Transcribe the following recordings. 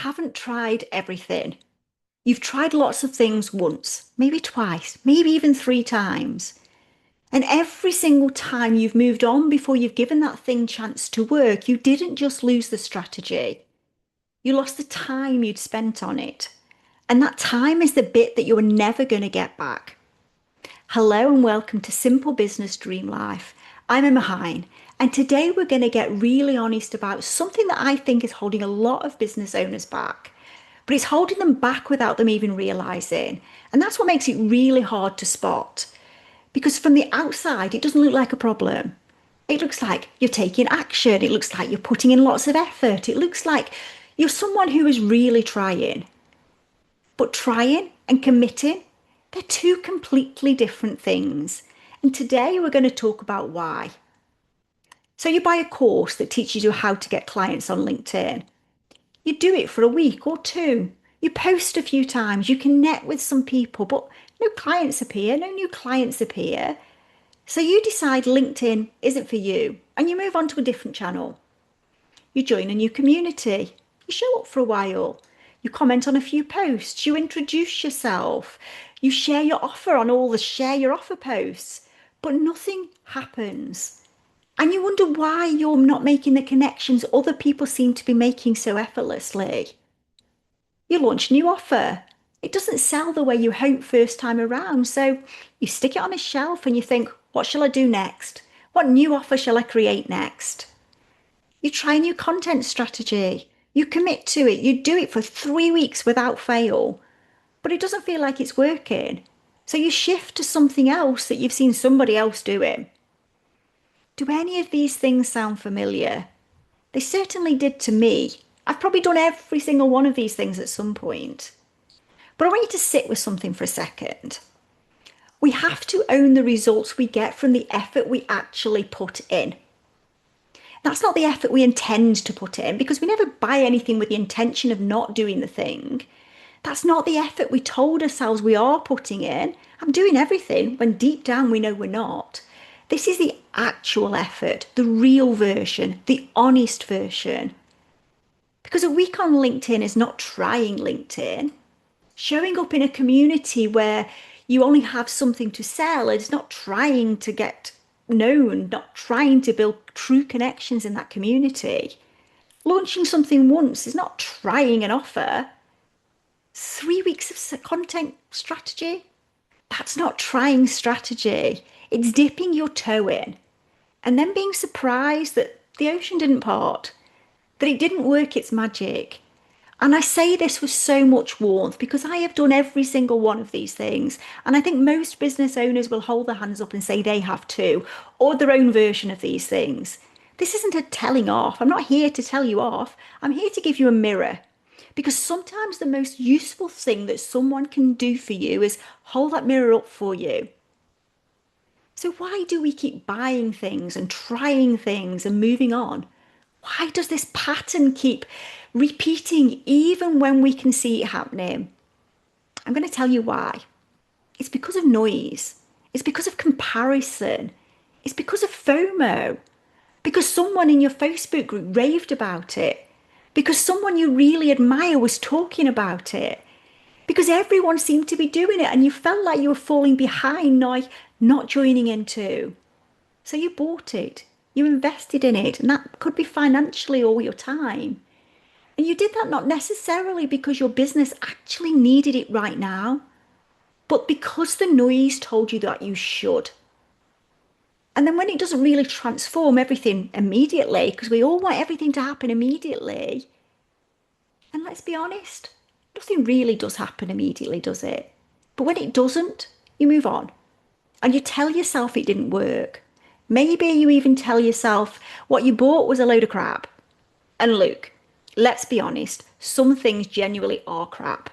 haven't tried everything. You've tried lots of things once, maybe twice, maybe even three times. And every single time you've moved on before you've given that thing chance to work, you didn't just lose the strategy. You lost the time you'd spent on it. And that time is the bit that you're never going to get back. Hello and welcome to Simple Business Dream Life. I'm Emma Hine, and today we're going to get really honest about something that I think is holding a lot of business owners back, but it's holding them back without them even realizing. And that's what makes it really hard to spot. Because from the outside, it doesn't look like a problem. It looks like you're taking action. It looks like you're putting in lots of effort. It looks like you're someone who is really trying. But trying and committing, they're two completely different things. And today we're going to talk about why. So you buy a course that teaches you how to get clients on LinkedIn. You do it for a week or two. You post a few times, you connect with some people, but no clients appear, no new clients appear. So you decide LinkedIn isn't for you and you move on to a different channel. You join a new community. You show up for a while. You comment on a few posts. You introduce yourself. You share your offer on all the share your offer posts, but nothing happens. And you wonder why you're not making the connections other people seem to be making so effortlessly. You launch a new offer. It doesn't sell the way you hope first time around. So you stick it on a shelf and you think, what shall I do next? What new offer shall I create next? You try a new content strategy. You commit to it. You do it for 3 weeks without fail, but it doesn't feel like it's working. So you shift to something else that you've seen somebody else doing. Do any of these things sound familiar? They certainly did to me. I've probably done every single one of these things at some point. But I want you to sit with something for a second. We have to own the results we get from the effort we actually put in. That's not the effort we intend to put in because we never buy anything with the intention of not doing the thing. That's not the effort we told ourselves we are putting in. I'm doing everything when deep down we know we're not. This is the actual effort, the real version, the honest version. Because a week on LinkedIn is not trying LinkedIn. Showing up in a community where you only have something to sell is not trying to get known, not trying to build true connections in that community. Launching something once is not trying an offer. 3 weeks of content strategy, that's not trying strategy. It's dipping your toe in and then being surprised that the ocean didn't part, that it didn't work its magic. And I say this with so much warmth because I have done every single one of these things. And I think most business owners will hold their hands up and say they have too, or their own version of these things. This isn't a telling off. I'm not here to tell you off. I'm here to give you a mirror. Because sometimes the most useful thing that someone can do for you is hold that mirror up for you. So why do we keep buying things and trying things and moving on? Why does this pattern keep repeating even when we can see it happening? I'm going to tell you why. It's because of noise. It's because of comparison. It's because of FOMO. Because someone in your Facebook group raved about it. Because someone you really admire was talking about it. Because everyone seemed to be doing it and you felt like you were falling behind, like not joining in too. So you bought it. You invested in it, and that could be financially or your time. And you did that not necessarily because your business actually needed it right now, but because the noise told you that you should. And then when it doesn't really transform everything immediately, because we all want everything to happen immediately, and let's be honest, nothing really does happen immediately, does it? But when it doesn't, you move on and you tell yourself it didn't work. Maybe you even tell yourself what you bought was a load of crap. And look, let's be honest, some things genuinely are crap.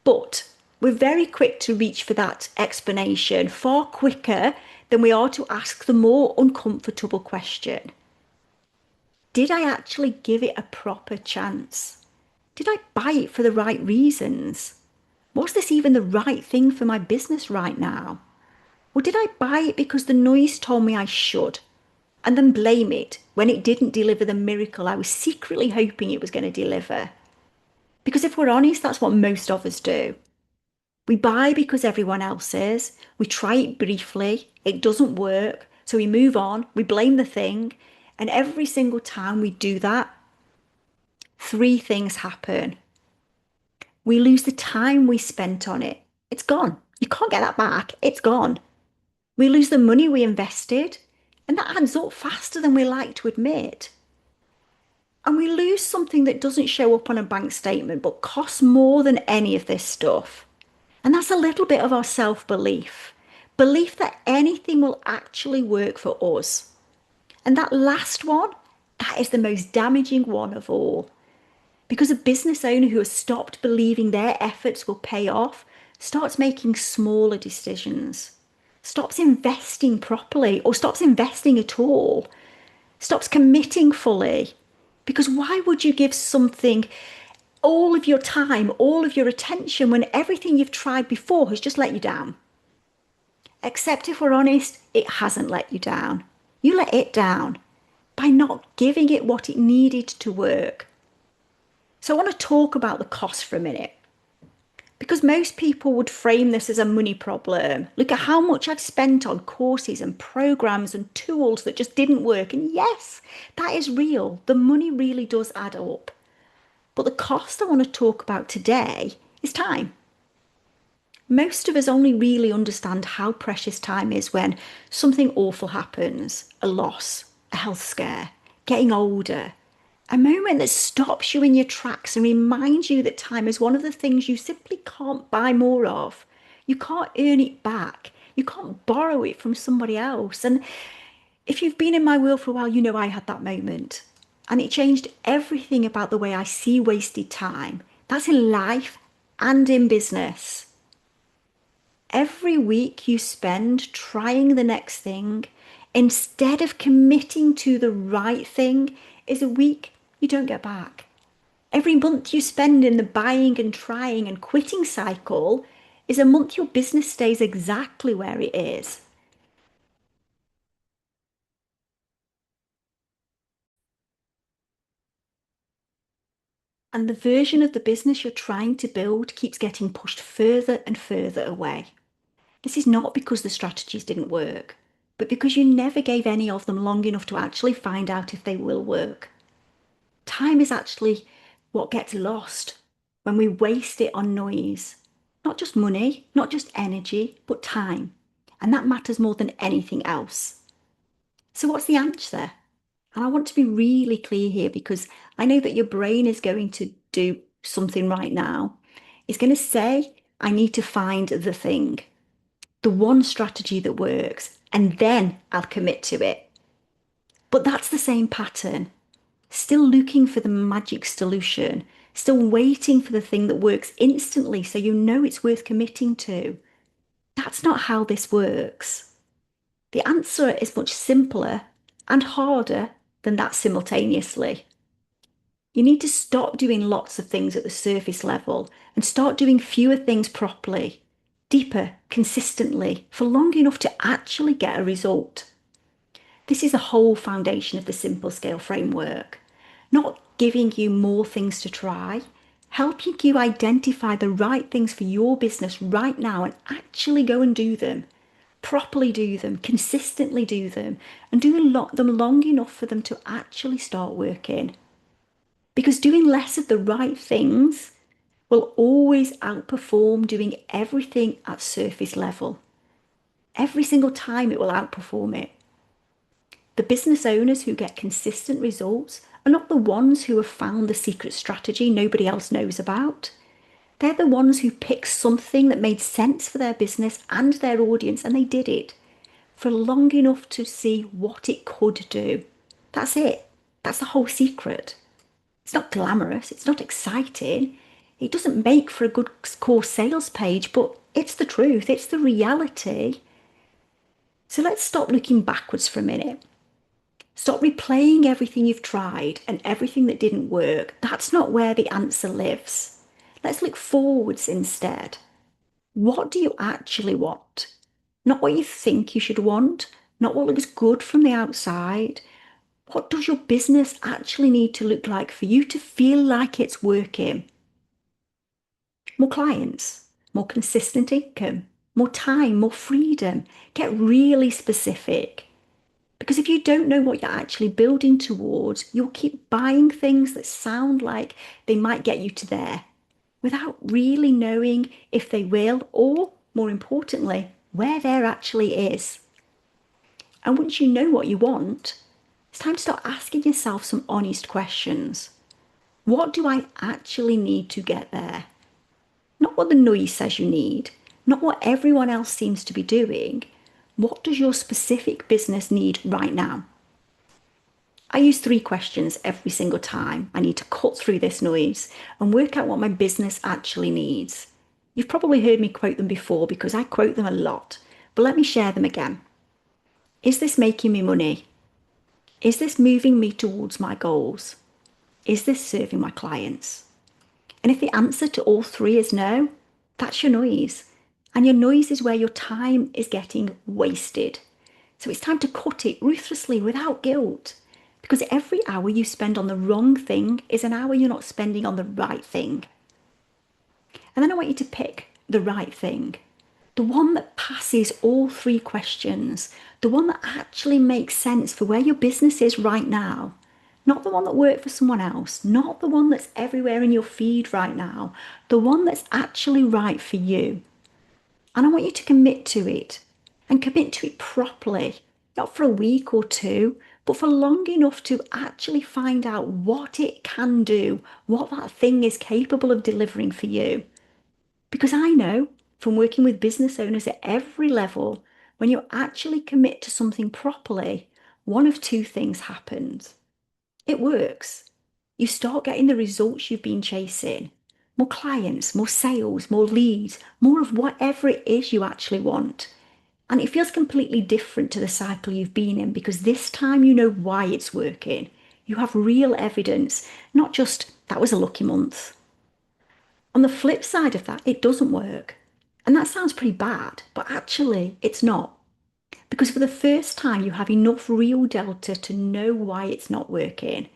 But we're very quick to reach for that explanation, far quicker than we are to ask the more uncomfortable question. Did I actually give it a proper chance? Did I buy it for the right reasons? Was this even the right thing for my business right now? Or did I buy it because the noise told me I should, and then blame it when it didn't deliver the miracle I was secretly hoping it was going to deliver? Because if we're honest, that's what most of us do. We buy because everyone else is. We try it briefly, it doesn't work. So we move on, we blame the thing. And every single time we do that, three things happen. We lose the time we spent on it. It's gone. You can't get that back. It's gone. We lose the money we invested, and that adds up faster than we like to admit. And we lose something that doesn't show up on a bank statement but costs more than any of this stuff. And that's a little bit of our self belief belief that anything will actually work for us. And that last one, that is the most damaging one of all. Because a business owner who has stopped believing their efforts will pay off starts making smaller decisions, stops investing properly, or stops investing at all, stops committing fully. Because why would you give something all of your time, all of your attention when everything you've tried before has just let you down? Except if we're honest, it hasn't let you down. You let it down by not giving it what it needed to work. So I want to talk about the cost for a minute. Because most people would frame this as a money problem. Look at how much I've spent on courses and programs and tools that just didn't work. And yes, that is real. The money really does add up. But the cost I want to talk about today is time. Most of us only really understand how precious time is when something awful happens, a loss, a health scare, getting older, a moment that stops you in your tracks and reminds you that time is one of the things you simply can't buy more of. You can't earn it back. You can't borrow it from somebody else. And if you've been in my world for a while, you know I had that moment. And it changed everything about the way I see wasted time. That's in life and in business. Every week you spend trying the next thing instead of committing to the right thing is a week you don't get back. Every month you spend in the buying and trying and quitting cycle is a month your business stays exactly where it is. And the version of the business you're trying to build keeps getting pushed further and further away. This is not because the strategies didn't work, but because you never gave any of them long enough to actually find out if they will work. Time is actually what gets lost when we waste it on noise. Not just money, not just energy, but time. And that matters more than anything else. So, what's the answer? And I want to be really clear here because I know that your brain is going to do something right now. It's going to say, I need to find the thing, the one strategy that works, and then I'll commit to it. But that's the same pattern. Still looking for the magic solution, still waiting for the thing that works instantly so you know it's worth committing to. That's not how this works. The answer is much simpler and harder than that simultaneously. You need to stop doing lots of things at the surface level and start doing fewer things properly, deeper, consistently, for long enough to actually get a result. This is the whole foundation of the Simple Scale framework. Not giving you more things to try, helping you identify the right things for your business right now and actually go and do them. Properly do them, consistently do them, and do them long enough for them to actually start working. Because doing less of the right things will always outperform doing everything at surface level. Every single time it will outperform it. The business owners who get consistent results are not the ones who have found the secret strategy nobody else knows about. They're the ones who picked something that made sense for their business and their audience, and they did it for long enough to see what it could do. That's it. That's the whole secret. It's not glamorous, it's not exciting, it doesn't make for a good core sales page, but it's the truth, it's the reality. So let's stop looking backwards for a minute. Stop replaying everything you've tried and everything that didn't work. That's not where the answer lives. Let's look forwards instead. What do you actually want? Not what you think you should want, not what looks good from the outside. What does your business actually need to look like for you to feel like it's working? More clients, more consistent income, more time, more freedom. Get really specific. Because if you don't know what you're actually building towards, you'll keep buying things that sound like they might get you to there without really knowing if they will, or more importantly, where there actually is. And once you know what you want, it's time to start asking yourself some honest questions. What do I actually need to get there? Not what the noise says you need, not what everyone else seems to be doing. What does your specific business need right now? I use 3 questions every single time I need to cut through this noise and work out what my business actually needs. You've probably heard me quote them before because I quote them a lot, but let me share them again. Is this making me money? Is this moving me towards my goals? Is this serving my clients? And if the answer to all 3 is no, that's your noise. And your noise is where your time is getting wasted. So it's time to cut it ruthlessly without guilt. Because every hour you spend on the wrong thing is an hour you're not spending on the right thing. And then I want you to pick the right thing. The one that passes all 3 questions. The one that actually makes sense for where your business is right now. Not the one that worked for someone else. Not the one that's everywhere in your feed right now. The one that's actually right for you. And I want you to commit to it and commit to it properly, not for a week or 2, but for long enough to actually find out what it can do, what that thing is capable of delivering for you. Because I know from working with business owners at every level, when you actually commit to something properly, one of 2 things happens. It works. You start getting the results you've been chasing. More clients, more sales, more leads, more of whatever it is you actually want. And it feels completely different to the cycle you've been in because this time you know why it's working. You have real evidence, not just that was a lucky month. On the flip side of that, it doesn't work. And that sounds pretty bad, but actually it's not. Because for the first time, you have enough real data to know why it's not working.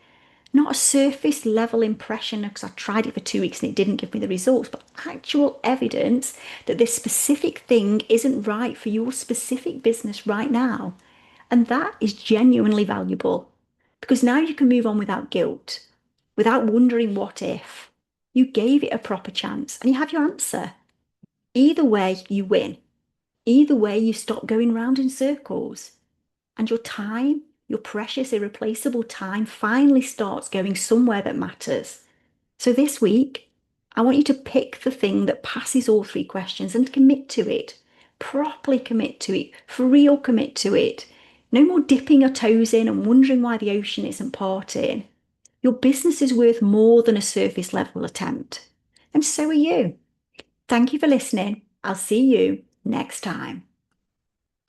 Not a surface level impression because I tried it for 2 weeks and it didn't give me the results, but actual evidence that this specific thing isn't right for your specific business right now. And that is genuinely valuable because now you can move on without guilt, without wondering what if. You gave it a proper chance and you have your answer. Either way, you win. Either way, you stop going round in circles. And your time, your precious, irreplaceable time, finally starts going somewhere that matters. So this week, I want you to pick the thing that passes all 3 questions and commit to it. Properly commit to it. For real, commit to it. No more dipping your toes in and wondering why the ocean isn't parting. Your business is worth more than a surface level attempt. And so are you. Thank you for listening. I'll see you next time.